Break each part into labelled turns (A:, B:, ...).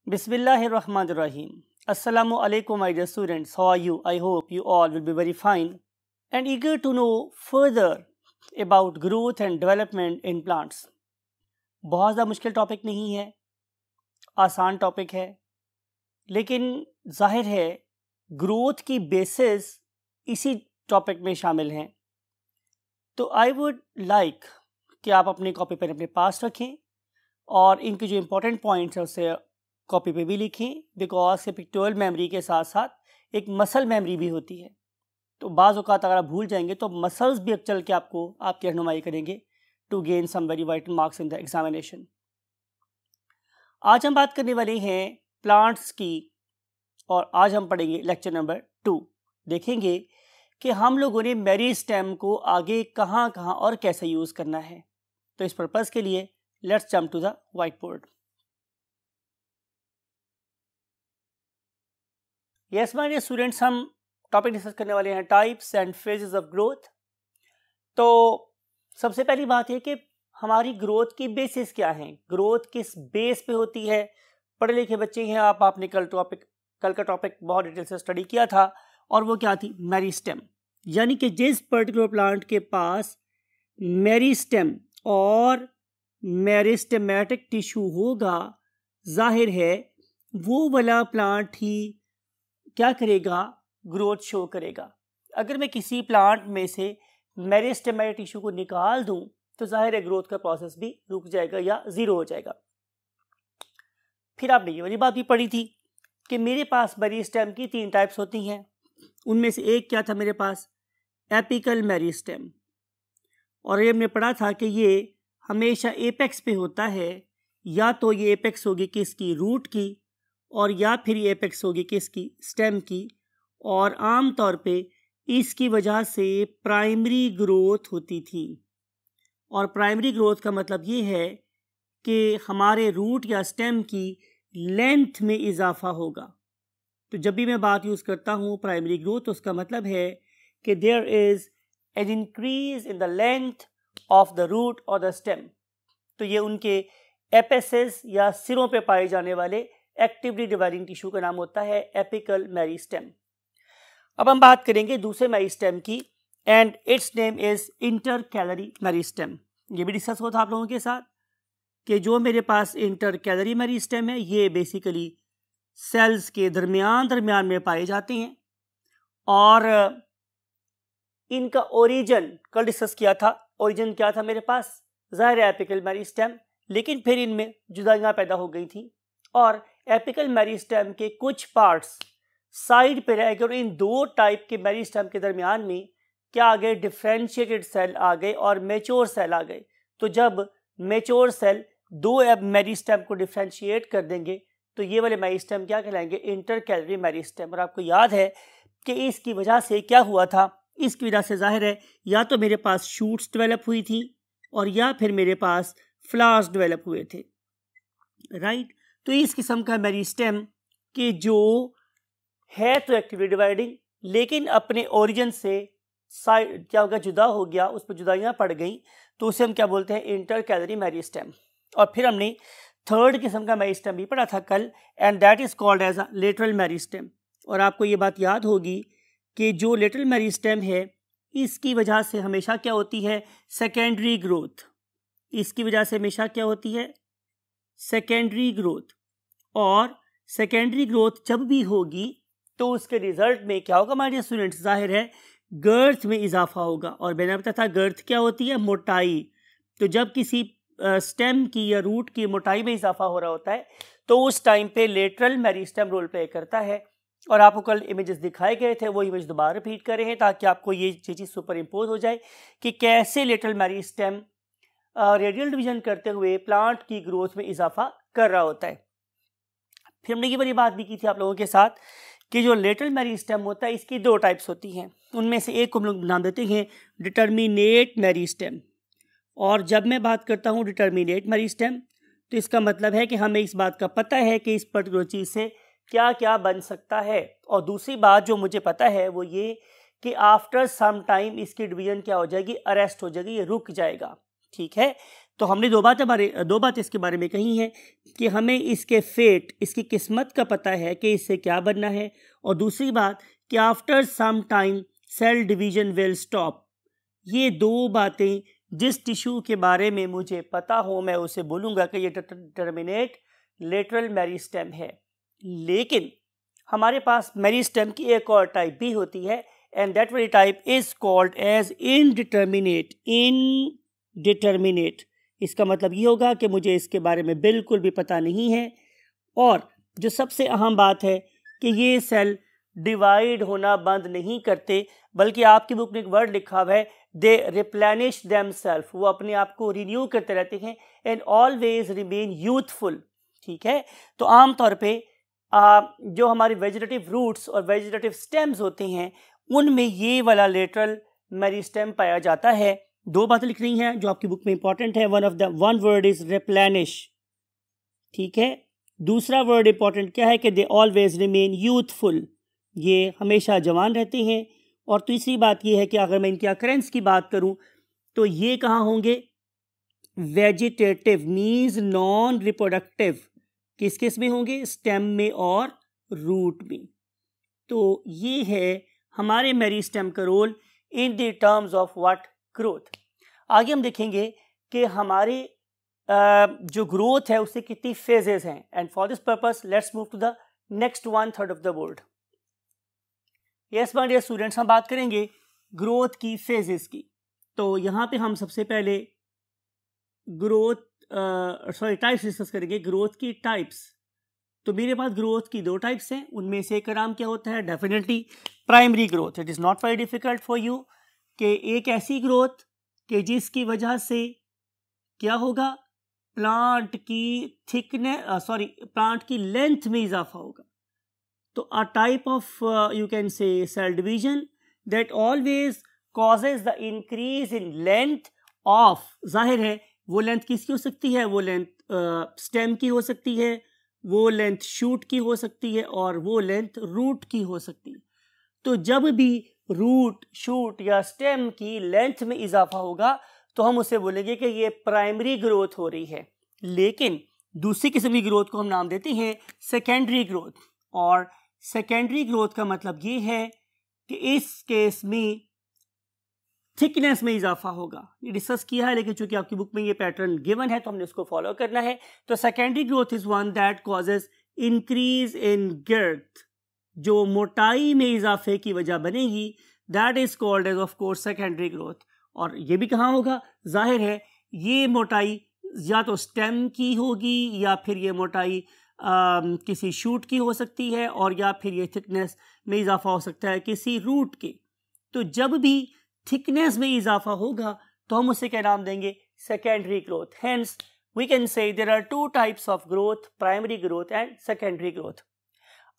A: Bismillahirrahmanirrahim. Assalamu alaikum, my dear students. How are you? I hope you all will be very fine and eager to know further about growth and development in plants. बहुत ज़्यादा मुश्किल topic नहीं है, आसान topic है, लेकिन जाहिर है ग्रोथ की बेसिस इसी टॉपिक में शामिल हैं. तो आई वुड लाइक कि आप अपनी कॉपी पेन अपने पास रखें और इनके जो इम्पोर्टेंट पॉइंट्स हैं उसे कॉपी पे भी लिखें, बिकॉज के पिक्टोरियल मेमोरी के साथ साथ एक मसल मेमोरी भी होती है. तो बाज़ औक़ात अगर आप भूल जाएंगे तो मसल्स भी चल के आपको आपकी रहनुमाई करेंगे to gain some very vital marks in the examination. आज हम बात करने वाले हैं प्लांट्स की और आज हम पढ़ेंगे लेक्चर नंबर 2. देखेंगे कि हम लोगों ने मेरिस्टेम को आगे कहाँ कहाँ और कैसे यूज़ करना है. तो इस पर्पज़ के लिए let's jump to the whiteboard. Yes my dear students, हम टॉपिक डिस्कस करने वाले हैं types and phases of growth. तो सबसे पहली बात है कि हमारी ग्रोथ की बेसिस क्या है, ग्रोथ किस बेस पे होती है. पढ़े लिखे बच्चे हैं आप, आपने कल का टॉपिक बहुत डिटेल से स्टडी किया था और वो क्या थी, मेरिस्टेम. यानी कि जिस पर्टिकुलर प्लांट के पास मेरिस्टेम और मेरिस्टेमेटिक टिश्यू होगा, जाहिर है वो वाला प्लांट ही क्या करेगा, ग्रोथ शो करेगा. अगर मैं किसी प्लांट में से मेरिस्टेमेटिक टिश्यू को निकाल दूं तो जाहिर है ग्रोथ का प्रोसेस भी रुक जाएगा या ज़ीरो हो जाएगा. फिर आपने ये वाली बात भी पढ़ी थी कि मेरे पास मेरिस्टेम की 3 टाइप्स होती हैं. उनमें से एक क्या था मेरे पास, एपिकल मेरिस्टेम. और ये हमने पढ़ा था कि ये हमेशा एपेक्स पे होता है. या तो ये एपेक्स होगी किसकी, रूट की, और या फिर ये एपेक्स होगी किसकी, स्टेम की. और आम तौर पे इसकी वजह से प्राइमरी ग्रोथ होती थी. और प्राइमरी ग्रोथ का मतलब ये है कि हमारे रूट या स्टेम की लेंथ में इजाफा होगा. तो जब भी मैं बात यूज़ करता हूँ प्राइमरी ग्रोथ, तो उसका मतलब है कि there is an increase in the length of the root और द स्टेम. तो ये उनके एपेसेस या सिरों पे पाए जाने वाले एक्टिवली डिवाइडिंग टिश्यू का नाम होता है एपिकल मेरिस्टेम. अब हम बात करेंगे दूसरे मेरिस्टेम की and it's name is intercalary meristem. ये भी डिस्कस हुआ था आप लोगों के साथ कि जो मेरे पास इंटरकैलरी मेरिस्टेम है ये बेसिकली सेल्स के दरमियान में पाए जाते हैं. और इनका ओरिजिन कल डिस्कस किया था. ओरिजिन क्या था मेरे पास, ज़ाहिर एपिकल मेरिस्टेम, लेकिन फिर इनमें जुदाइयाँ पैदा हो गई थी और एपिकल मेरिस्टेम के कुछ पार्ट्स साइड पे रह गए और इन 2 टाइप के मेरिस्टेम के दरमियान में क्या आ गए, डिफ्रेंशिएटेड सेल आ गए और मेच्योर सेल आ गए. तो जब मेच्योर सेल 2 मेरिस्टेम को डिफ्रेंशिएट कर देंगे तो ये वाले मेरिस्टेम क्या कहलाएंगे, इंटरकैलरी मेरिस्टेम. और आपको याद है कि इसकी वजह से क्या हुआ था, इसकी वजह से जाहिर है या तो मेरे पास शूट्स डेवलप हुई थी और या फिर मेरे पास फ्लावर्स डेवलप हुए थे, राइट. तो इस किस्म का मेरिस्टेम कि जो है तो एक्टिवली डिवाइडिंग, लेकिन अपने ओरिजिन से साइड क्या होगा, जुदा हो गया, उस पर जुदाइयाँ पड़ गई, तो उसे हम क्या बोलते हैं, इंटरकैलरी मेरिस्टेम. और फिर हमने थर्ड किस्म का मेरिस्टेम भी पढ़ा था कल and that is called as a lateral meristem. और आपको ये बात याद होगी कि जो लेटरल मेरिस्टेम है इसकी वजह से हमेशा क्या होती है, सेकेंडरी ग्रोथ. इसकी वजह से हमेशा क्या होती है, सेकेंडरी ग्रोथ. और सेकेंडरी ग्रोथ जब भी होगी तो उसके रिजल्ट में क्या होगा हमारे स्टूडेंट्स, जाहिर है गर्थ में इजाफा होगा. और मैंने बताया था गर्थ क्या होती है, मोटाई. तो जब किसी स्टेम की या रूट की मोटाई में इजाफा हो रहा होता है तो उस टाइम पे लेटरल मेरिस्टेम रोल प्ले करता है. और आपको कल इमेजेस दिखाए गए थे, वो इमेज दोबारा रिपीट कर रहे हैं ताकि आपको ये चीज़ सुपर इम्पोज हो जाए कि कैसे लेटरल मेरिस्टेम रेडियल डिवीजन करते हुए प्लांट की ग्रोथ में इजाफा कर रहा होता है. फिर हमने ये बड़ी बात भी की थी आप लोगों के साथ कि जो लेटरल मेरिस्टेम होता है इसकी 2 टाइप्स होती हैं. उनमें से एक को हम लोग नाम देते हैं डिटर्मिनेट मेरिस्टेम. और जब मैं बात करता हूँ डिटर्मिनेट मेरिस्टेम तो इसका मतलब है कि हमें इस बात का पता है कि इस पर्टिकुलर चीज़ से क्या क्या बन सकता है. और दूसरी बात जो मुझे पता है वो ये कि आफ्टर सम टाइम इसकी डिवीजन क्या हो जाएगी, अरेस्ट हो जाएगी, ये रुक जाएगा. ठीक है, तो हमने दो बातें इसके बारे में कही हैं कि हमें इसके फेट, इसकी किस्मत का पता है कि इससे क्या बनना है, और दूसरी बात कि after some time cell division will stop. ये दो बातें, जिस टिश्यू के बारे में मुझे पता हो मैं उसे बोलूँगा कि ये टर्मिनेट लेटरल मेरिस्टेम है। लेकिन हमारे पास मेरिस्टेम की एक और टाइप भी होती है, and that very type is called as indeterminate. इसका मतलब ये होगा कि मुझे इसके बारे में बिल्कुल भी पता नहीं है। और जो सबसे अहम बात है कि ये सेल डिवाइड होना बंद नहीं करते, बल्कि आपकी बुक में एक वर्ड लिखा हुआ है, दे रिप्लेनिश देमसेल्फ, वो अपने आप को रिन्यू करते रहते हैं, एंड ऑलवेज रिमेन यूथफुल। ठीक है, तो आमतौर पे जो हमारी वेजिटेटिव रूट्स और वेजिटेटिव स्टेम्स होते हैं उनमें ये वाला लेटरल मेरिस्टेम पाया जाता है। दो बातें लिख रही हैं जो आपकी बुक में इंपॉर्टेंट है। वन वर्ड इज रिप्लेनिश, ठीक है। दूसरा वर्ड इंपॉर्टेंट क्या है कि दे ऑलवेज रिमेन यूथफुल, ये हमेशा जवान रहते हैं। और तीसरी बात ये है कि अगर मैं इनके अकरेंस की बात करूं तो ये कहाँ होंगे, वेजिटेटिव मीन्स नॉन रिप्रोडक्टिव, किस किस में होंगे, स्टेम में और रूट में। तो ये है हमारे मेरिस्टेम का role in the terms of what, growth. आगे हम देखेंगे कि हमारे जो ग्रोथ है उससे कितनी फेजेस हैं, and for this purpose let's move to the next 1/3 of the board. Yes my dear students, हम बात करेंगे ग्रोथ की फेजेस की। तो यहाँ पे हम सबसे पहले टाइप्स डिस्कस करेंगे, ग्रोथ की टाइप्स। तो मेरे पास ग्रोथ की दो टाइप्स हैं, उनमें से एक का नाम क्या होता है, definitely primary growth. It is not very difficult for you कि एक ऐसी ग्रोथ कि जिसकी वजह से क्या होगा, प्लांट की लेंथ में इजाफा होगा। तो a type of you can say cell division that always causes the increase in length of, जाहिर है वो लेंथ किसकी हो सकती है, वो लेंथ स्टेम की हो सकती है, वो लेंथ शूट की हो सकती है, और वो लेंथ रूट की हो सकती है। तो जब भी रूट, शूट या स्टेम की लेंथ में इजाफा होगा तो हम उसे बोलेंगे कि ये प्राइमरी ग्रोथ हो रही है। लेकिन दूसरी किस्म की ग्रोथ को हम नाम देते हैं सेकेंडरी ग्रोथ। और सेकेंडरी ग्रोथ का मतलब ये है कि इस केस में थिकनेस में इजाफा होगा। ये डिस्कस किया है, लेकिन चूंकि आपकी बुक में ये पैटर्न गिवन है तो हमने उसको फॉलो करना है। तो secondary growth is one that causes increase in girth, जो मोटाई में इजाफे की वजह बनेगी, that is called as of course secondary growth. और ये भी कहाँ होगा, जाहिर है ये मोटाई या तो स्टेम की होगी, या फिर ये मोटाई किसी शूट की हो सकती है, और या फिर ये थिकनेस में इजाफा हो सकता है किसी रूट के। तो जब भी थिकनेस में इजाफा होगा तो हम उसे क्या नाम देंगे, secondary growth. Hence we can say there are two types of growth, primary growth and secondary growth.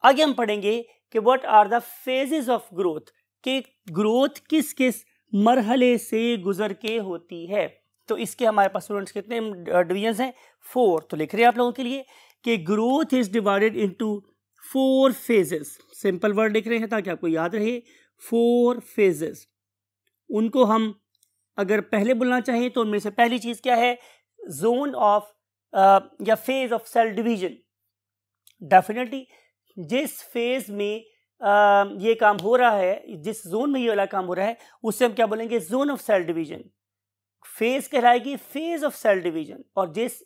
A: आगे हम पढ़ेंगे कि what are the phases of growth, कि ग्रोथ किस किस मरहले से गुजर के होती है। तो इसके हमारे पास स्टूडेंट्स कितने डिवीजन हैं, 4। तो लिख रहे हैं आप लोगों के लिए कि growth is divided into 4 phases. Simple word लिख रहे हैं ताकि आपको याद रहे, 4 फेजेस। उनको हम अगर पहले बोलना चाहें तो उनमें से पहली चीज क्या है, जोन ऑफ या phase of cell division. Definitely जिस फेज में ये काम हो रहा है, जिस जोन में ये वाला काम हो रहा है, उससे हम क्या बोलेंगे, zone of cell division. Phase कहलाएगी फेज ऑफ सेल डिवीजन, और जिस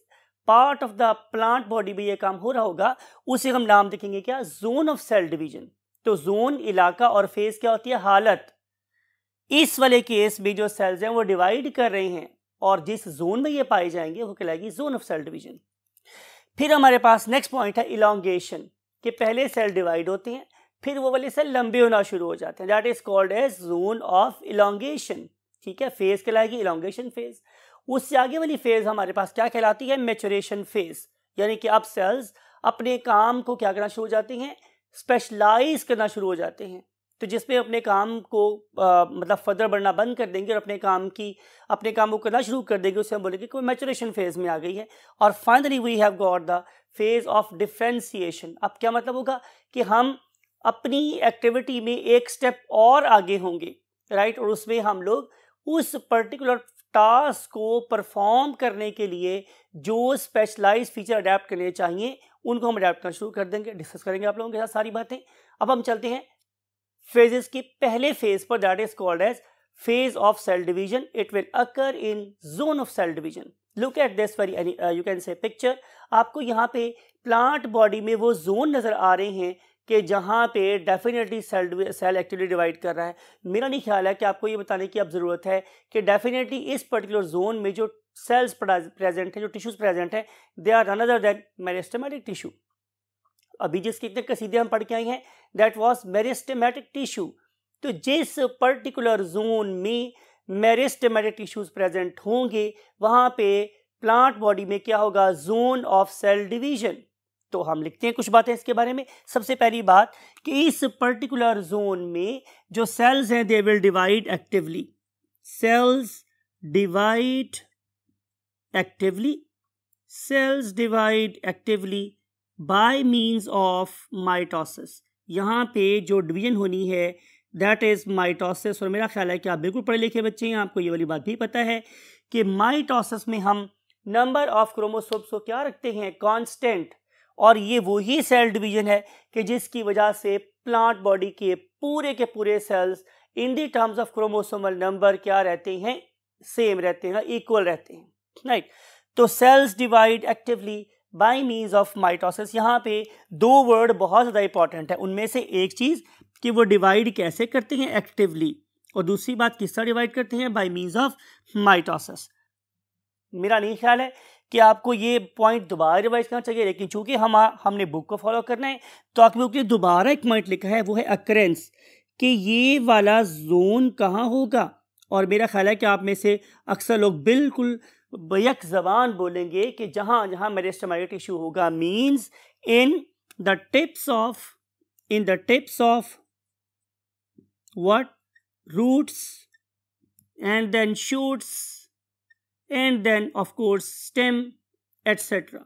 A: part of the plant body में ये काम हो रहा होगा उसे हम नाम देखेंगे क्या, जोन ऑफ सेल डिवीजन। तो जोन इलाका और फेज क्या होती है, हालत। इस वाले केस में जो सेल्स हैं वो डिवाइड कर रहे हैं, और जिस जोन में ये पाए जाएंगे वो कहलाएगी जोन ऑफ सेल डिवीजन। फिर हमारे पास नेक्स्ट पॉइंट है इलॉन्गेशन, कि पहले सेल डिवाइड होते हैं फिर वो वाले सेल लंबे होना शुरू हो जाते हैं, that is called as zone of elongation. ठीक है, फेज कहलाएगी इलॉन्गेशन फेज। उससे आगे वाली फेज हमारे पास क्या कहलाती है, मैच्योरेशन फेज, यानी कि अब सेल्स अपने काम को क्या करना शुरू हो जाते हैं, स्पेशलाइज करना शुरू हो जाते हैं। तो जिसमें अपने काम को मतलब फर्दर बढ़ना बंद कर देंगे और अपने काम को करना शुरू कर देंगे, उसे हम बोलेंगे कि मैच्योरेशन फेज में आ गई है। और finally we have got the phase of differentiation. अब क्या मतलब होगा कि हम अपनी एक्टिविटी में एक स्टेप और आगे होंगे, राइट, और उसमें हम लोग उस पर्टिकुलर टास्क को परफॉर्म करने के लिए जो स्पेशलाइज फीचर अडेप्ट करने चाहिए उनको हम अडेप्ट करना शुरू कर देंगे, डिस्कस करेंगे आप लोगों के साथ सारी बातें। अब हम चलते हैं फेजेस के पहले फेज पर, that is called as phase of cell division. It will occur in zone of cell division. Look at this very you can say picture. आपको यहाँ पे प्लांट बॉडी में वो जोन नजर आ रहे हैं कि जहाँ पे डेफिनेटली सेल एक्टिवली डिवाइड कर रहा है। मेरा नहीं ख्याल है कि आपको ये बताने की अब ज़रूरत है कि डेफिनेटली इस पर्टिकुलर जोन में जो सेल्स प्रेजेंट है, जो टिश्यूज प्रेजेंट है, they are none other than meristematic tissue. अभी जिसके इतने कसीदे हम पढ़ के आए हैं, दैट वाज मेरिस्टेमेटिक टिश्यू। तो जिस पर्टिकुलर जोन में मेरिस्टेमेटिक टिश्यूज प्रेजेंट होंगे वहां पे प्लांट बॉडी में क्या होगा, जोन ऑफ सेल डिवीजन। तो हम लिखते हैं कुछ बातें इसके बारे में। सबसे पहली बात कि इस पर्टिकुलर जोन में जो सेल्स हैं they will divide actively. Cells divide actively, cells divide actively by means of mitosis. यहाँ पे जो डिवीजन होनी है दैट इज माइटोसिस। और मेरा ख्याल है कि आप बिल्कुल पढ़े लिखे बच्चे हैं, आपको ये वाली बात भी पता है कि माइटोसिस में हम नंबर ऑफ क्रोमोसोम्स को क्या रखते हैं, कांस्टेंट। और ये वही सेल डिवीजन है कि जिसकी वजह से प्लांट बॉडी के पूरे cells in the terms of chromosomal number क्या रहते हैं, सेम रहते हैं, इक्वल रहते हैं, राइट। तो cells divide actively by means of mitosis. यहाँ पे दो वर्ड बहुत ज़्यादा इंपॉर्टेंट है। उनमें से एक चीज़ कि वो डिवाइड कैसे करते हैं, एक्टिवली, और दूसरी बात किस तरह डिवाइड करते हैं, बाय मींस ऑफ माइटोसिस। मेरा नहीं ख्याल है कि आपको ये पॉइंट दोबारा रिवाइज करना चाहिए, लेकिन चूंकि हमने बुक को फॉलो करना है तो आपके बुक में दोबारा एक पॉइंट लिखा है, वो है अकरेंस, कि ये वाला जोन कहाँ होगा। और मेरा ख्याल है कि आप में से अक्सर लोग बिल्कुल बैक जबान बोलेंगे कि जहाँ जहाँ मेरिस्टेमेटिक टिश्यू होगा means in the tips of what, roots, and then shoots, and then of course stem, etc.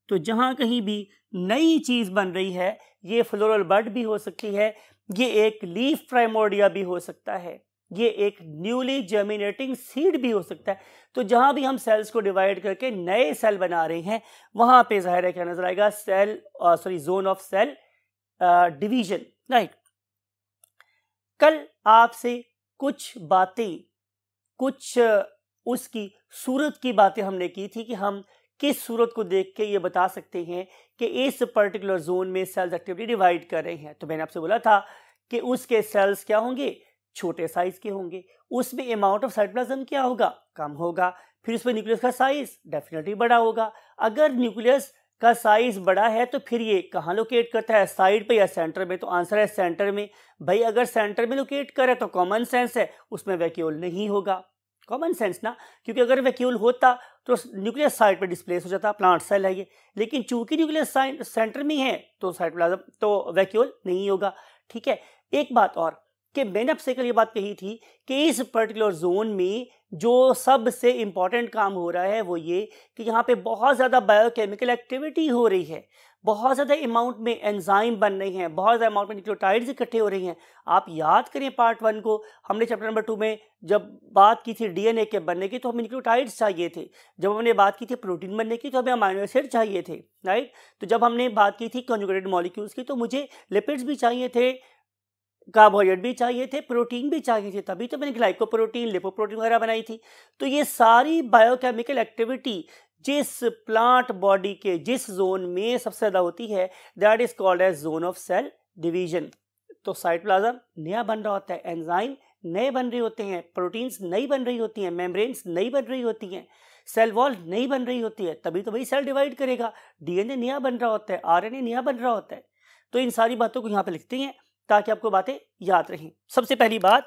A: तो जहाँ कहीं भी नई चीज़ बन रही है, ये फ्लोरल बड भी हो सकती है, ये एक लीफ प्राइमोर्डिया भी हो सकता है, ये एक न्यूली जर्मिनेटिंग सीड भी हो सकता है। तो जहाँ भी हम सेल्स को डिवाइड करके नए सेल बना रहे हैं वहाँ पे ज़ाहिर है क्या नजर आएगा, zone of cell division, right. कल आपसे कुछ बातें, कुछ उसकी सूरत की बातें हमने की थी कि हम किस सूरत को देख के ये बता सकते हैं कि इस पर्टिकुलर जोन में सेल्स एक्टिवली डिवाइड कर रहे हैं। तो मैंने आपसे बोला था कि उसके सेल्स क्या होंगे, छोटे साइज के होंगे, उसमें अमाउंट ऑफ साइटोप्लाज्म क्या होगा, कम होगा, फिर उसमें न्यूक्लियस का साइज डेफिनेटली बड़ा होगा। अगर न्यूक्लियस का साइज बड़ा है तो फिर ये कहाँ लोकेट करता है, साइड पे या सेंटर में? तो आंसर है सेंटर में। भाई अगर सेंटर में लोकेट करे तो कॉमन सेंस है उसमें वैक्यूल नहीं होगा, कॉमन सेंस ना, क्योंकि अगर वैक्यूल होता तो न्यूक्लियस साइड पे डिस्प्लेस हो जाता, प्लांट सेल है ये, लेकिन चूंकि न्यूक्लियस सेंटर में है तो साइटोप्लाज्म तो वैक्यूल नहीं होगा, ठीक है। एक बात और कि मैंने आपसे कल ये बात कही थी कि इस पर्टिकुलर जोन में जो सबसे इंपॉर्टेंट काम हो रहा है वो ये कि यहाँ पे बहुत ज़्यादा बायोकेमिकल एक्टिविटी हो रही है, बहुत ज़्यादा अमाउंट में एंजाइम बन रही हैं, बहुत ज़्यादा अमाउंट में न्यूक्लियोटाइड्स इकट्ठे हो रही हैं। आप याद करें पार्ट 1 को, हमने चैप्टर नंबर 2 में जब बात की थी डीएनए के बनने की तो हमें न्यूक्लियोटाइड्स चाहिए थे, जब हमने बात की थी प्रोटीन बनने की तो हमें अमाइनो एसिड चाहिए थे, राइट। तो जब हमने बात की थी कॉन्जुगेटेड मॉलिक्यूल्स की तो मुझे लिपिड्स भी चाहिए थे, कार्बोहाइड्रेट भी चाहिए थे, प्रोटीन भी चाहिए थे, तभी तो मैंने ग्लाइकोप्रोटीन, लिपोप्रोटीन वगैरह बनाई थी। तो ये सारी बायोकेमिकल एक्टिविटी जिस प्लांट बॉडी के जिस जोन में सबसे ज़्यादा होती है that is called as zone of cell division. तो साइटोप्लाज्म नया बन रहा होता है, एंजाइम नए बन रहे होते हैं, प्रोटीन्स नई बन रही होती हैं, मेम्ब्रेन्स नई बन रही होती हैं, सेल वॉल नई बन रही होती है, तभी तो वही सेल डिवाइड करेगा। डीएनए नया बन रहा होता है, आरएनए नया बन रहा होता है। तो इन सारी बातों को यहाँ पे लिखते हैं ताकि आपको बातें याद रहें। सबसे पहली बात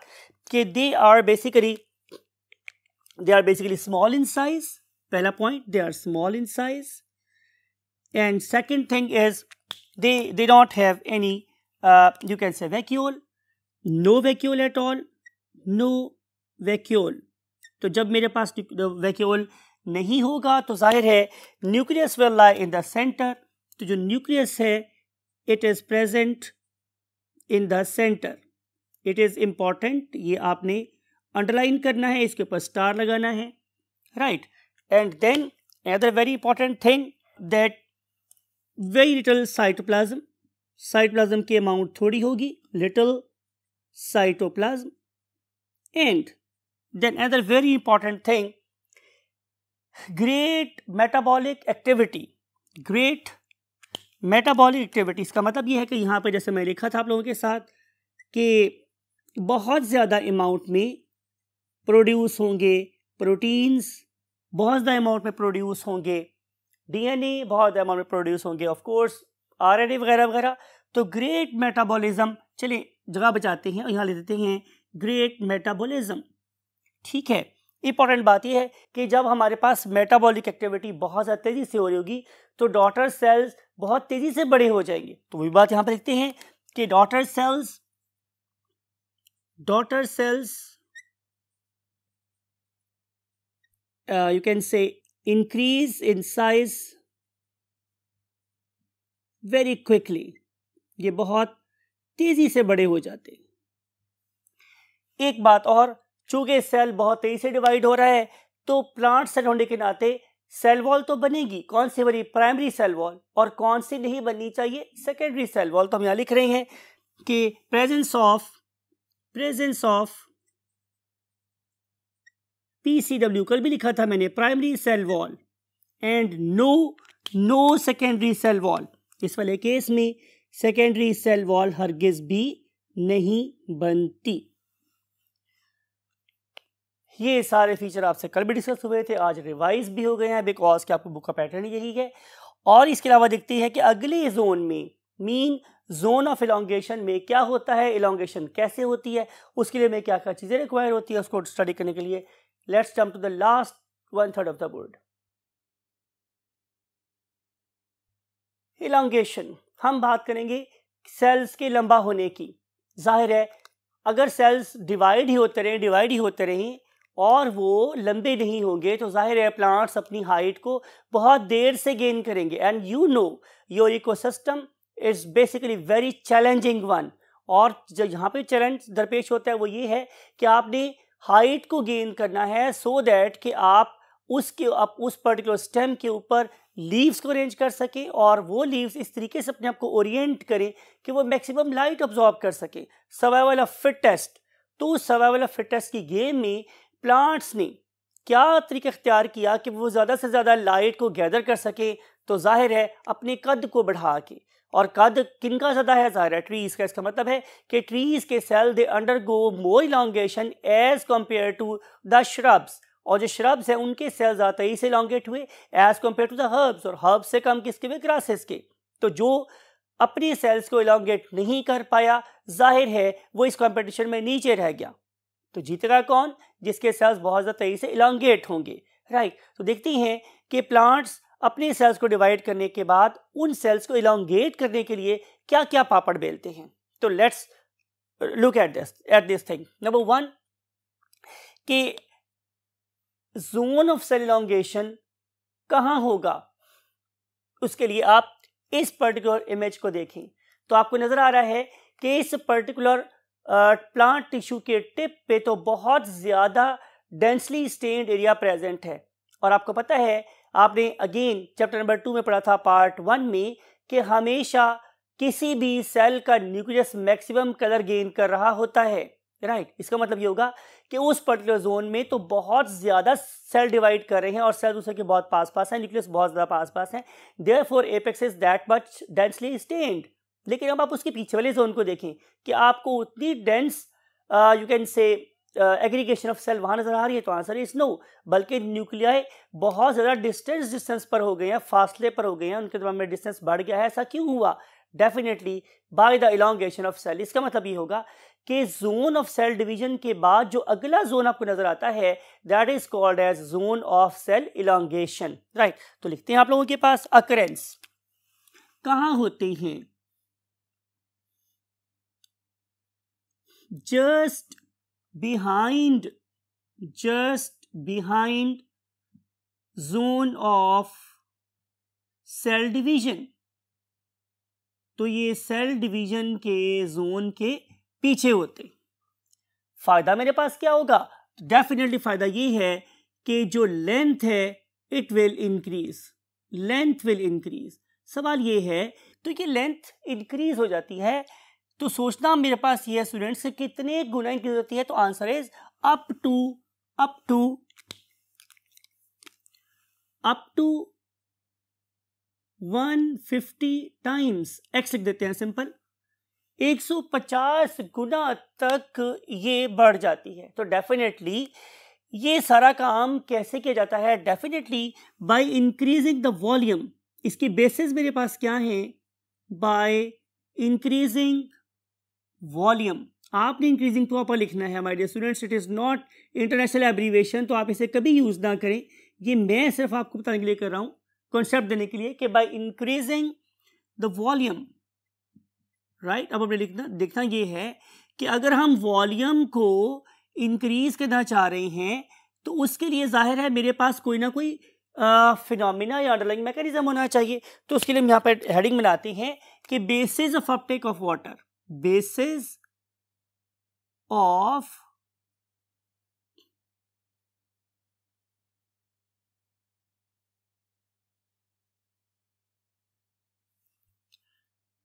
A: कि they are basically small in size, पहला point, they are small in size. And second thing is they don't have any you can say vacuole, no vacuole at all, no vacuole. तो जब मेरे पास वैक्यूल नहीं होगा तो जाहिर है nucleus will lie in the centre. तो जो न्यूक्लियस है it is present in the centre, it is important, ये आपने अंडरलाइन करना है, इसके ऊपर स्टार लगाना है, right. And then another very important thing that very little cytoplasm, cytoplasm की अमाउंट थोड़ी होगी, little cytoplasm. And then another very important thing, great metabolic activity. Great metabolic activity, इसका मतलब ये है कि यहाँ पे जैसे मैं लिखा था आप लोगों के साथ कि बहुत ज़्यादा अमाउंट में प्रोड्यूस होंगे प्रोटीन्स, बहुत ज़्यादा अमाउंट में प्रोड्यूस होंगे डीएनए, बहुत ज़्यादा अमाउंट में प्रोड्यूस होंगे ऑफ कोर्स आरएनए वगैरह वगैरह। तो ग्रेट मेटाबॉलिज्म, चलिए जगह बचाते हैं और यहाँ ले देते हैं ग्रेट मेटाबॉलिज्म, ठीक है। इंपॉर्टेंट बात यह है कि जब हमारे पास मेटाबॉलिक एक्टिविटी बहुत ज़्यादा तेज़ी से हो रही होगी तो डॉटर सेल्स बहुत तेज़ी से बड़े हो जाएंगे। तो वही बात यहाँ पर लिखते हैं कि daughter cells you can say increase in size very quickly, ये बहुत तेजी से बड़े हो जाते हैं। एक बात और, चूंकि सेल बहुत तेजी से डिवाइड हो रहा है तो प्लांट सेल होने के नाते सेल वॉल तो बनेगी, कौन सी बनी, प्राइमरी सेल वॉल, और कौन सी नहीं बननी चाहिए, सेकेंडरी सेल वॉल। तो हम यहाँ लिख रहे हैं कि प्रेजेंस ऑफ PCW, कल भी लिखा था मैंने, primary cell wall and no secondary cell wall. इस वाले केस में सेकेंडरी सेल वॉल हरगिज भी नहीं बनती। ये सारे फीचर आपसे कल भी डिस्कस हुए थे, आज रिवाइज भी हो गए हैं बिकॉज कि आपको बुक का पैटर्न यही है। और इसके अलावा देखते हैं कि अगले जोन में, मीन जोन ऑफ इलोंगेशन में क्या होता है, इलोंगेशन कैसे होती है, उसके लिए में क्या क्या चीजें रिक्वायर होती है उसको स्टडी करने के लिए। Let's jump to the last 1/3 of the board. Elongation, हम बात करेंगे सेल्स के लंबा होने की। जाहिर है अगर सेल्स डिवाइड ही होते रहें और वो लंबे नहीं होंगे तो जाहिर है प्लांट्स अपनी हाइट को बहुत देर से गेन करेंगे। And you know your ecosystem is basically very challenging one. और जो यहाँ पे चैलेंज दरपेश होता है वो ये है कि आपने हाइट को गेन करना है सो दैट कि आप उस पर्टिकुलर स्टेम के ऊपर लीव्स को अरेंज कर सकें और वो लीव्स इस तरीके से अपने आप को ओरिएंट करें कि वो मैक्सिमम लाइट ऑब्जॉर्ब कर सके। सर्वाइवल ऑफ फिटेस्ट, तो सर्वाइवल ऑफ फिटेस्ट की गेम में प्लांट्स ने क्या तरीका इख्तियार किया कि वो ज़्यादा से ज़्यादा लाइट को गैदर कर सके। तो जाहिर है अपने कद को बढ़ा के, और कद किनका ज़्यादा है, ज़ाहिर है ट्रीज़ का। इसका मतलब है कि ट्रीज़ के cell they undergo more elongation as compare to the shrubs, और जो श्रब्स हैं उनके सेल ज़्यादा ही से इलोंगेट हुए as compare to the herbs, और हर्ब्स से कम किसके हुए, ग्रासेस के। तो जो अपने सेल्स को इलोंगेट नहीं कर पाया जाहिर है वो इस कंपटीशन में नीचे रह गया। तो जीतेगा कौन, जिसके सेल्स बहुत ज़्यादा तेजी से इलोंगेट होंगे, राइट। तो देखते हैं कि प्लांट्स अपने सेल्स को डिवाइड करने के बाद उन सेल्स को इलोंगेट करने के लिए क्या क्या पापड़ बेलते हैं। तो let's look at this thing. Number 1 कि जोन ऑफ सेल इलोंगेशन कहाँ होगा, उसके लिए आप इस पर्टिकुलर इमेज को देखें तो आपको नजर आ रहा है कि इस पर्टिकुलर प्लांट टिश्यू के टिप पे तो बहुत ज्यादा डेंसली स्टेन्ड एरिया प्रेजेंट है। और आपको पता है, आपने अगेन चैप्टर नंबर 2 में पढ़ा था पार्ट 1 में कि हमेशा किसी भी सेल का न्यूक्लियस मैक्सिमम कलर गेन कर रहा होता है, राइट। इसका मतलब ये होगा कि उस पर्टिकुलर जोन में तो बहुत ज्यादा सेल डिवाइड कर रहे हैं और सेल दूसरे के बहुत पास पास है, न्यूक्लियस बहुत ज्यादा पास पास है, therefore apex is that much densely stained. लेकिन अब आप उसके पीछे वाले जोन को देखें कि आपको उतनी dense you can say aggregation of cell वहां नजर आ रही है, तो आंसर इज नो। बल्कि न्यूक्लियाई बहुत ज्यादा डिस्टेंस पर हो गए हैं, फासले पर हो गए हैं, उनके दरम्यान में डिस्टेंस बढ़ गया है। ऐसा क्यों हुआ, definitely by the elongation of cell. इसका मतलब ये होगा कि जोन ऑफ सेल डिवीजन के बाद जो अगला जोन आपको नजर आता है that is called as zone of cell elongation, right. तो लिखते हैं आप लोगों के पास अकरेंस कहां होते हैं, just behind zone of cell division। तो ये सेल डिवीजन के जोन के पीछे होते। फायदा मेरे पास क्या होगा, डेफिनेटली फायदा ये है कि जो लेंथ है it will increase, length will increase. सवाल ये है तो ये लेंथ इंक्रीज हो जाती है तो सोचना मेरे पास ये है स्टूडेंट्स कितने गुना इंक्रीज होती है, तो answer is up to 150 times. X लिख देते हैं सिंपल, 150 गुना तक ये बढ़ जाती है। तो डेफिनेटली ये सारा काम कैसे किया जाता है, definitely by increasing the volume. इसकी बेसिस मेरे पास क्या है, बाय इंक्रीजिंग वॉल्यूम। आपने इंक्रीजिंग प्रॉपर लिखना है my dear students, it is not international abbreviation, तो आप इसे कभी यूज ना करें। ये मैं सिर्फ आपको बताने के लिए कर रहा हूं, कॉन्सेप्ट देने के लिए कि bye increasing the volume, right. अब अपने देखना ये है कि अगर हम वॉल्यूम को इंक्रीज करना चाह रहे हैं तो उसके लिए जाहिर है मेरे पास कोई ना कोई फिनोमिना या अंडरलाइंग मैकेनिज्म होना चाहिए। तो उसके लिए हम यहाँ पर हेडिंग बनाते हैं कि basis of Uptake of water, basis of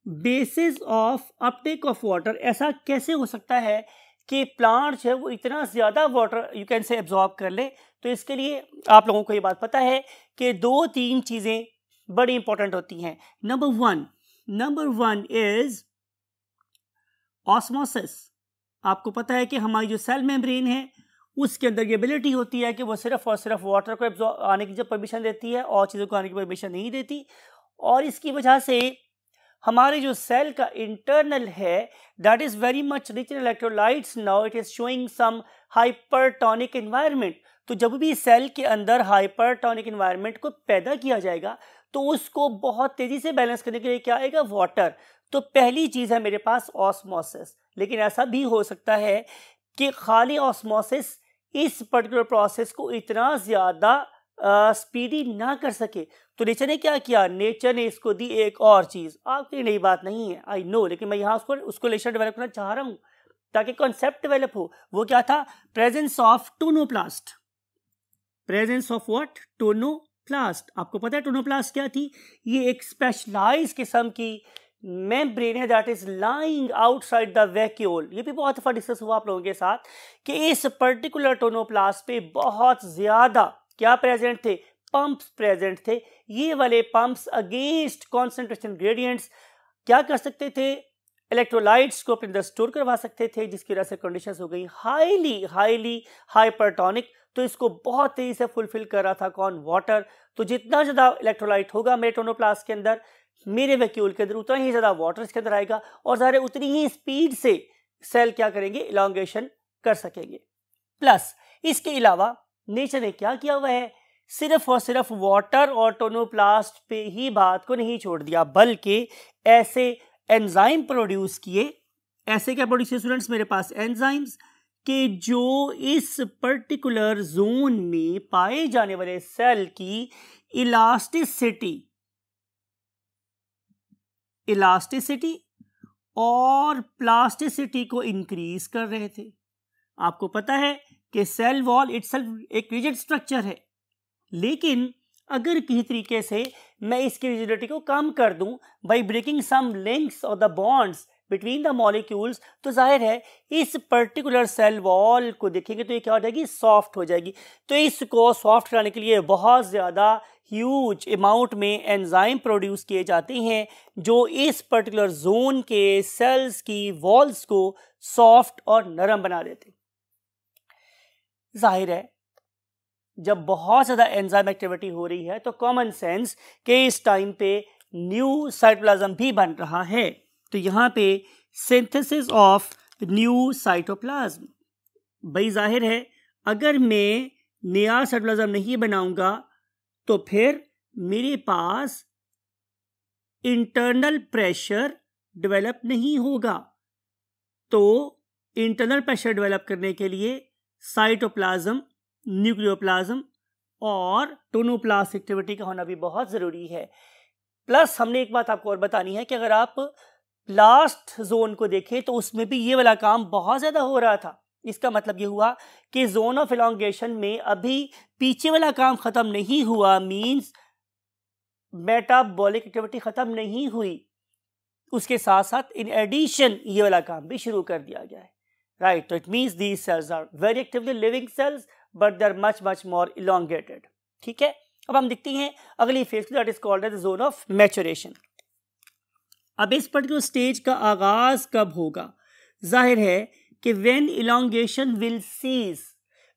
A: basis of Uptake of water. ऐसा कैसे हो सकता है कि प्लांट जो है वो इतना ज़्यादा वाटर यू कैन से एब्जॉर्ब कर ले। तो इसके लिए आप लोगों को ये बात पता है कि 2-3 चीज़ें बड़ी इंपॉर्टेंट होती हैं। Number one is osmosis. आपको पता है कि हमारी जो सेल मेम्ब्रेन है उसके अंदर ये एबिलिटी होती है कि वो सिर्फ और सिर्फ वाटर को एब्जॉर्ब आने की जब परमिशन देती है और चीज़ों को आने की परमिशन नहीं देती, और इसकी वजह से हमारे जो सेल का इंटरनल है that is very much rich in electrolytes, now it is showing some hypertonic environment. तो जब भी सेल के अंदर हाइपरटोनिक एनवायरनमेंट को पैदा किया जाएगा तो उसको बहुत तेजी से बैलेंस करने के लिए क्या आएगा, वाटर। तो पहली चीज है मेरे पास ऑस्मोसिस। लेकिन ऐसा भी हो सकता है कि खाली ऑस्मोसिस इस पर्टिकुलर प्रोसेस को इतना ज्यादा स्पीडी ना कर सके, तो नेचर ने क्या किया, नेचर ने इसको दी एक और चीज। आपकी नई बात नहीं है, आई नो, लेकिन मैं यहाँ उसको लेशन डेवलप करना चाह रहा हूँ ताकि कॉन्सेप्ट डेवलप हो। वो क्या था, presence of tonoplast. Presence of what, tonoplast. आपको पता है टोनोप्लास्ट क्या थी, ये एक स्पेशलाइज किस्म की मेम्ब्रेन है that is lying outside the vacuole. ये भी बहुत दफा डिस्कस हुआ आप लोगों के साथ कि इस पर्टिकुलर टोनोप्लास्ट पे बहुत ज्यादा क्या प्रेजेंट थे, पंप्स प्रेजेंट थे। ये वाले पंप्स अगेंस्ट कॉन्सेंट्रेशन ग्रेडियंट्स क्या कर सकते थे, इलेक्ट्रोलाइट्स को अपने अंदर स्टोर करवा सकते थे, जिसकी वजह से कंडीशंस हो गई हाईली हाइपरटोनिक। तो इसको बहुत तेजी से फुलफिल कर रहा था कौन, वाटर। तो जितना ज्यादा इलेक्ट्रोलाइट होगा मेरे टोनोप्लास्ट के अंदर, मेरे वैक्यूल के अंदर, उतना ही ज्यादा वाटर इसके अंदर आएगा और ज़ाहिर उतनी ही स्पीड से सेल क्या करेंगे, इलॉन्गेशन कर सकेंगे। प्लस इसके अलावा नेचर ने क्या किया हुआ है, सिर्फ और सिर्फ वाटर और टोनोप्लास्ट पे ही बात को नहीं छोड़ दिया, बल्कि ऐसे एंजाइम प्रोड्यूस किए। ऐसे क्या प्रोड्यूस किए स्टूडेंट्स, मेरे पास एंजाइम्स कि जो इस पर्टिकुलर जोन में पाए जाने वाले सेल की इलास्टिसिटी और प्लास्टिसिटी को इंक्रीज कर रहे थे। आपको पता है कि सेल वॉल इटसेल्फ एक रिजिड स्ट्रक्चर है, लेकिन अगर किसी तरीके से मैं इसकी रिजिडिटी को कम कर दूं बाय ब्रेकिंग सम लिंक्स और the bonds between the molecules, तो जाहिर है इस पर्टिकुलर सेल वॉल को देखेंगे तो ये क्या हो जाएगी, सॉफ्ट हो जाएगी। तो इसको सॉफ्ट कराने के लिए बहुत ज़्यादा ह्यूज अमाउंट में एंजाइम प्रोड्यूस किए जाते हैं जो इस पर्टिकुलर जोन के सेल्स की वॉल्स को सॉफ्ट और नरम बना देते। जाहिर है जब बहुत ज़्यादा एंजाइम एक्टिविटी हो रही है तो कॉमन सेंस के इस टाइम पे न्यू साइटोप्लाज्म भी बन रहा है। तो यहाँ पे सिंथेसिस ऑफ न्यू साइटोप्लाज्म, भाई जाहिर है अगर मैं नया साइटोप्लाज्म नहीं बनाऊंगा तो फिर मेरे पास इंटरनल प्रेशर डेवलप नहीं होगा। तो इंटरनल प्रेशर डेवलप करने के लिए साइटोप्लाज्म, न्यूक्लियोप्लाज्म और टोनोप्लास्ट एक्टिविटी का होना भी बहुत ज़रूरी है। प्लस हमने एक बात आपको और बतानी है कि अगर आप लास्ट जोन को देखें तो उसमें भी ये वाला काम बहुत ज़्यादा हो रहा था। इसका मतलब ये हुआ कि जोन ऑफ इलॉन्गेशन में अभी पीछे वाला काम खत्म नहीं हुआ, मींस मेटाबॉलिक एक्टिविटी खत्म नहीं हुई, उसके साथ साथ इन एडिशन ये वाला काम भी शुरू कर दिया गया है, राइट। तो it means these cells are very actively living cells but they are much more elongated, ठीक है। अब हम देखते हैं अगली phase that is called as zone of maturation. अब इस पर्टिकुलर स्टेज का आगाज कब होगा? जाहिर है कि when elongation will cease,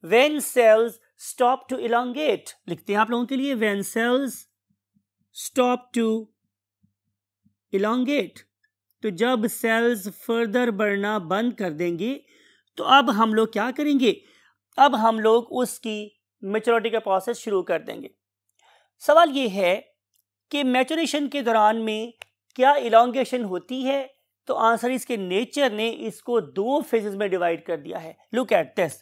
A: when cells stop to elongate. लिखते हैं आप लोगों के लिए, when cells stop to elongate. तो जब सेल्स फर्दर बढ़ना बंद कर देंगे तो अब हम लोग क्या करेंगे? अब हम लोग उसकी मैच्योरिटी का प्रोसेस शुरू कर देंगे। सवाल ये है कि मैच्योरेशन के दौरान में क्या इलॉन्गेशन होती है? तो आंसर इसके नेचर ने इसको दो फेजेस में डिवाइड कर दिया है। Look at this.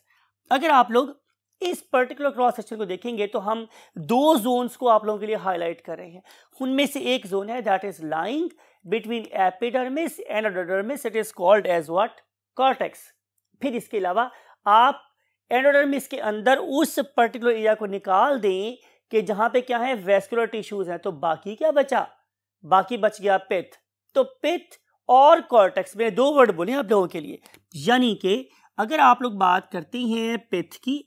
A: अगर आप लोग इस पर्टिकुलर क्रॉस सेक्शन को देखेंगे तो हम दो जोन्स को आप लोगों के लिए हाईलाइट कर रहे हैं। उनमें से एक जोन है that is lying between epidermis and endodermis, it is called as what? Cortex. फिर इसके अलावा आप एंडोडर्मिस के अंदर उस पर्टिकुलर एरिया को निकाल दें कि जहां पे क्या है? वेस्कुलर टिश्यूज हैं, तो बाकी क्या बचा? बाकी बच गया पित्त। तो पित्त और कॉर्टेक्स में दो वर्ड बोले आप लोगों के लिए, यानी कि अगर आप लोग बात करते हैं पित्त की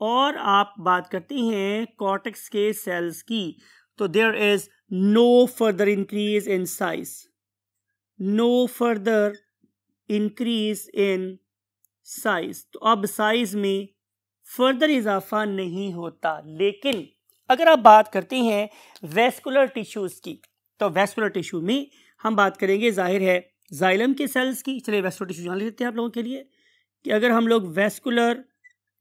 A: और आप बात करते हैं कॉर्टेक्स के सेल्स की, तो there is no further increase in size, no further increase in size. तो अब साइज में फर्दर इजाफा नहीं होता। लेकिन अगर आप बात करते हैं वेस्कुलर टिश्यूज की, तो वेस्कुलर टिश्यू में हम बात करेंगे जाहिर है जाइलम के सेल्स की। चलिए वेस्कुलर टिश्यू जान लेते हैं आप लोगों के लिए कि अगर हम लोग वेस्कुलर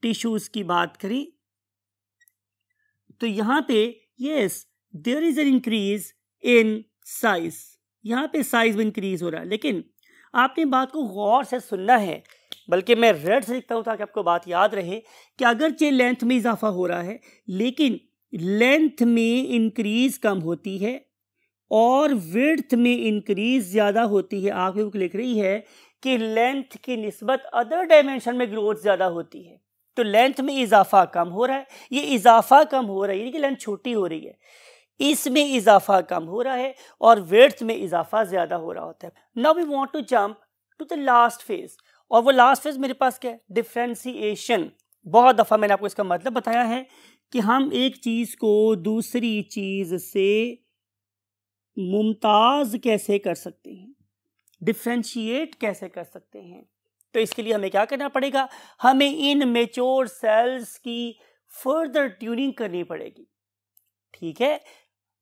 A: टिश्यूज की बात करें तो यहां पे yes there is an increase in size, यहां पे साइज में इंक्रीज हो रहा है। लेकिन आपने बात को गौर से सुनना है, बल्कि मैं रेड से लिखता हूं ताकि आपको बात याद रहे कि अगरचे लेंथ में इजाफा हो रहा है लेकिन लेंथ में इंक्रीज कम होती है और विड्थ में इंक्रीज ज्यादा होती है। आपकी बुक लिख रही है कि लेंथ की निस्बत अदर डायमेंशन में ग्रोथ ज्यादा होती है, तो लेंथ में इजाफा कम हो रहा है। ये इजाफा कम हो रहा है यानी कि लेंथ छोटी हो रही है, इसमें इजाफा कम हो रहा है और विड्थ में इजाफा ज्यादा हो रहा होता है। Now we want to jump to the last phase, और वो लास्ट फेज मेरे पास क्या है? डिफरेंशिएशन। बहुत दफा मैंने आपको इसका मतलब बताया है कि हम एक चीज को दूसरी चीज से मुमताज कैसे कर सकते हैं, डिफरेंशिएट कैसे कर सकते हैं। तो इसके लिए हमें क्या करना पड़ेगा? हमें इन मेच्योर सेल्स की फर्दर ट्यूनिंग करनी पड़ेगी, ठीक है।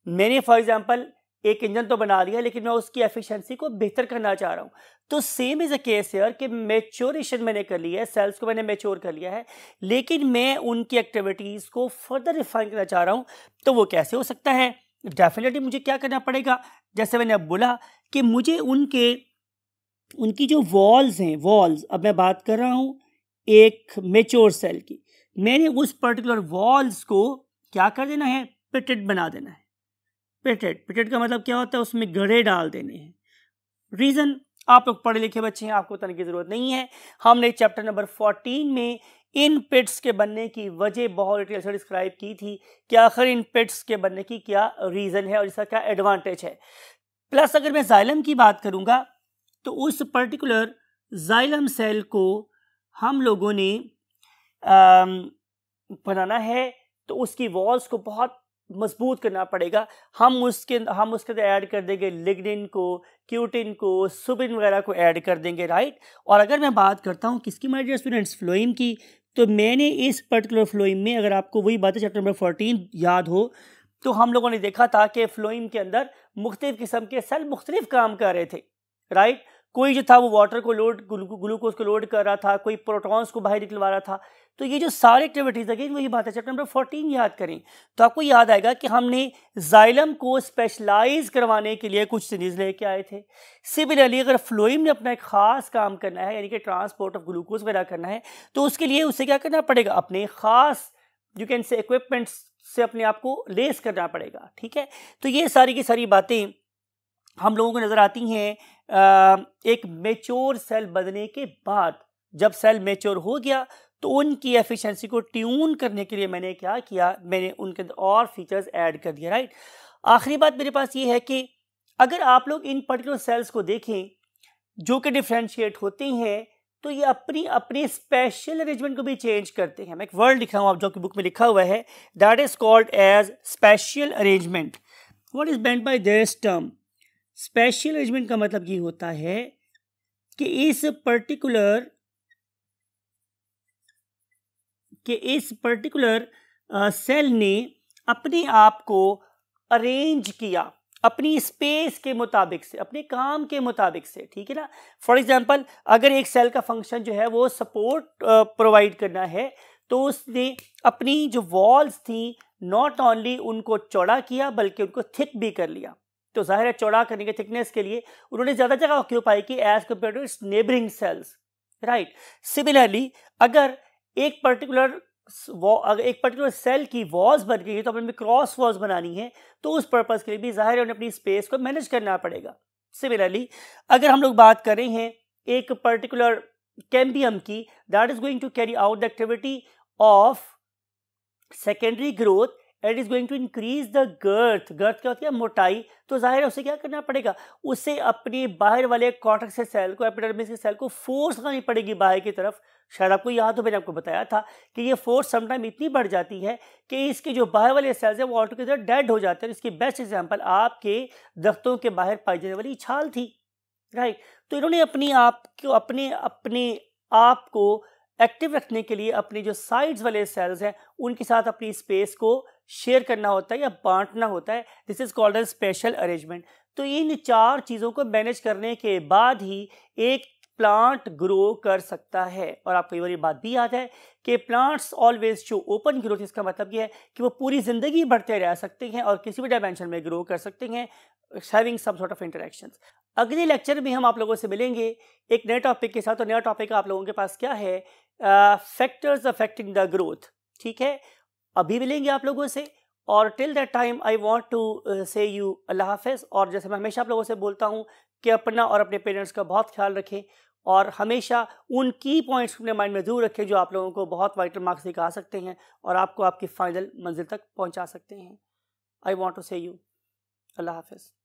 A: मैंने फॉर एग्जांपल एक इंजन तो बना लिया लेकिन मैं उसकी एफिशिएंसी को बेहतर करना चाह रहा हूं, तो same is a case here कि मैच्योरेशन मैंने कर लिया है, सेल्स को मैंने मैच्योर कर लिया है, लेकिन मैं उनकी एक्टिविटीज को फर्दर रिफाइन करना चाह रहा हूं। तो वो कैसे हो सकता है? डेफिनेटली मुझे क्या करना पड़ेगा? जैसे मैंने अब बोला कि मुझे उनकी जो वॉल्स हैं, वॉल्स, अब मैं बात कर रहा हूं एक मैच्योर सेल की, मैंने उस पर्टिकुलर वॉल्स को क्या कर देना है? पिटेड बना देना है। पिटेड का मतलब क्या होता है? उसमें गड्ढे डाल देने हैं। रीजन, आप लोग पढ़े लिखे बच्चे हैं, आपको बताने की जरूरत नहीं है। हमने चैप्टर नंबर 14 में इन पिट्स के बनने की वजह बहुत डिटेल से डिस्क्राइब की थी कि आखिर इन पिट्स के बनने की क्या रीजन है और इसका क्या एडवांटेज है। प्लस अगर मैं जाइलम की बात करूंगा तो उस पर्टिकुलर जाइलम सेल को हम लोगों ने बनाना है तो उसकी वॉल्स को बहुत मजबूत करना पड़ेगा। हम उसके अंदर ऐड कर देंगे लिग्निन को, क्यूटिन को, सुबिन वगैरह को ऐड कर देंगे, राइट। और अगर मैं बात करता हूँ किसकी माय डियर स्टूडेंट्स? फ्लोएम की, तो मैंने इस पर्टिकुलर फ्लोएम में, अगर आपको वही बात है चैप्टर नंबर 14 याद हो, तो हम लोगों ने देखा था कि फ्लोएम के अंदर मुख्तलिफ किस्म के सेल मुख्तलिफ काम कर रहे थे, राइट। कोई जो था वो वाटर को लोड, ग्लूकोज को लोड कर रहा था, कोई प्रोटॉन्स को बाहर निकलवा रहा था। तो ये जो सारी एक्टिविटीज अगेन वही बात है, चैप्टर नंबर 14 याद करें तो आपको याद आएगा कि हमने जाइलम को स्पेशलाइज करवाने के लिए कुछ सीरीज लेके आए थे। सिमिलरली अगर फ्लोएम ने अपना एक खास काम करना है यानी कि ट्रांसपोर्ट ऑफ ग्लूकोज वगैरह करना है, तो उसके लिए उसे क्या करना पड़ेगा? अपने खास यू कैन से इक्विपमेंट्स से अपने आप को लेस करना पड़ेगा, ठीक है। तो ये सारी की सारी बातें हम लोगों को नजर आती हैं एक मैच्योर सेल बनने के बाद। जब सेल मैच्योर हो गया तो उनकी एफिशिएंसी को ट्यून करने के लिए मैंने क्या किया, मैंने उनके अंदर और फीचर्स ऐड कर दिया, राइट। आखिरी बात मेरे पास ये है कि अगर आप लोग इन पर्टिकुलर सेल्स को देखें जो कि डिफ्रेंशिएट होते हैं, तो ये अपनी अपनी स्पेशल अरेंजमेंट को भी चेंज करते हैं। मैं एक वर्ड लिख रहा हूँ, आप जो कि बुक में लिखा हुआ है, that is called as special arrangement. What is meant by this term? Special arrangement का मतलब ये होता है कि इस पर्टिकुलर सेल ने अपने आप को अरेंज किया अपनी स्पेस के मुताबिक से, अपने काम के मुताबिक से, ठीक है ना। फॉर एग्जांपल, अगर एक सेल का फंक्शन जो है वो सपोर्ट प्रोवाइड करना है, तो उसने अपनी जो वॉल्स थी नॉट ओनली उनको चौड़ा किया बल्कि उनको थिक भी कर लिया। तो जाहिर है चौड़ा करने के थिकनेस के लिए उन्होंने ज्यादा जगह ऑक्यूपाई की as compare to its neighbouring cells, right. Similarly अगर एक पर्टिकुलर सेल की वॉल्स बन गई है तो अपने क्रॉस वॉल्स बनानी है, तो उस पर्पस के लिए भी जाहिर है उन्हें अपनी स्पेस को मैनेज करना पड़ेगा। सिमिलरली अगर हम लोग बात कर रहे हैं एक पर्टिकुलर कैम्बियम की, that is going to carry out the activity of secondary growth, it is going to increase the girth. Girth क्या होती है? मोटाई। तो जाहिर है उसे क्या करना पड़ेगा? उसे अपने बाहर वाले कॉर्टेक्स के सेल को, एपिडर्मिस के सेल को फोर्स लगानी पड़ेगी बाहर की तरफ। शायद आपको याद हो, मैंने आपको बताया था कि ये फोर्स समटाइम इतनी बढ़ जाती है कि इसके जो बाहर वाले सेल्स हैं वो ऑलटुगेदर डेड हो जाते हैं। इसकी बेस्ट एग्जांपल आपके दफ्तरों के बाहर पाई जाने वाली छाल थी, राइट। तो इन्होंने अपने आप को एक्टिव रखने के लिए अपने जो साइड्स वाले सेल्स हैं उनके साथ अपनी स्पेस को शेयर करना होता है या बांटना होता है। This is called as special arrangement. तो इन चार चीज़ों को मैनेज करने के बाद ही एक प्लांट ग्रो कर सकता है। और आपको ये वाली बात भी याद है कि plants always show open growth. इसका मतलब ये है कि वो पूरी जिंदगी बढ़ते रह सकते हैं और किसी भी डायमेंशन में ग्रो कर सकते हैं, having some sort of interactions. अगले लेक्चर में हम आप लोगों से मिलेंगे एक नए टॉपिक के साथ। और नया टॉपिक आप लोगों के पास क्या है? फैक्टर्स अफेक्टिंग द ग्रोथ, ठीक है। अभी मिलेंगे आप लोगों से, और till that time I want to say you अल्लाह हाफिज़। और जैसे मैं हमेशा आप लोगों से बोलता हूँ कि अपना और अपने पेरेंट्स का बहुत ख्याल रखें और हमेशा उन की पॉइंट्स अपने माइंड में जरूर रखें जो आप लोगों को बहुत वाइटल मार्क्स दिखा सकते हैं और आपको आपकी फाइनल मंजिल तक पहुँचा सकते हैं। आई वांट टू से यू अल्लाह हाफिज़।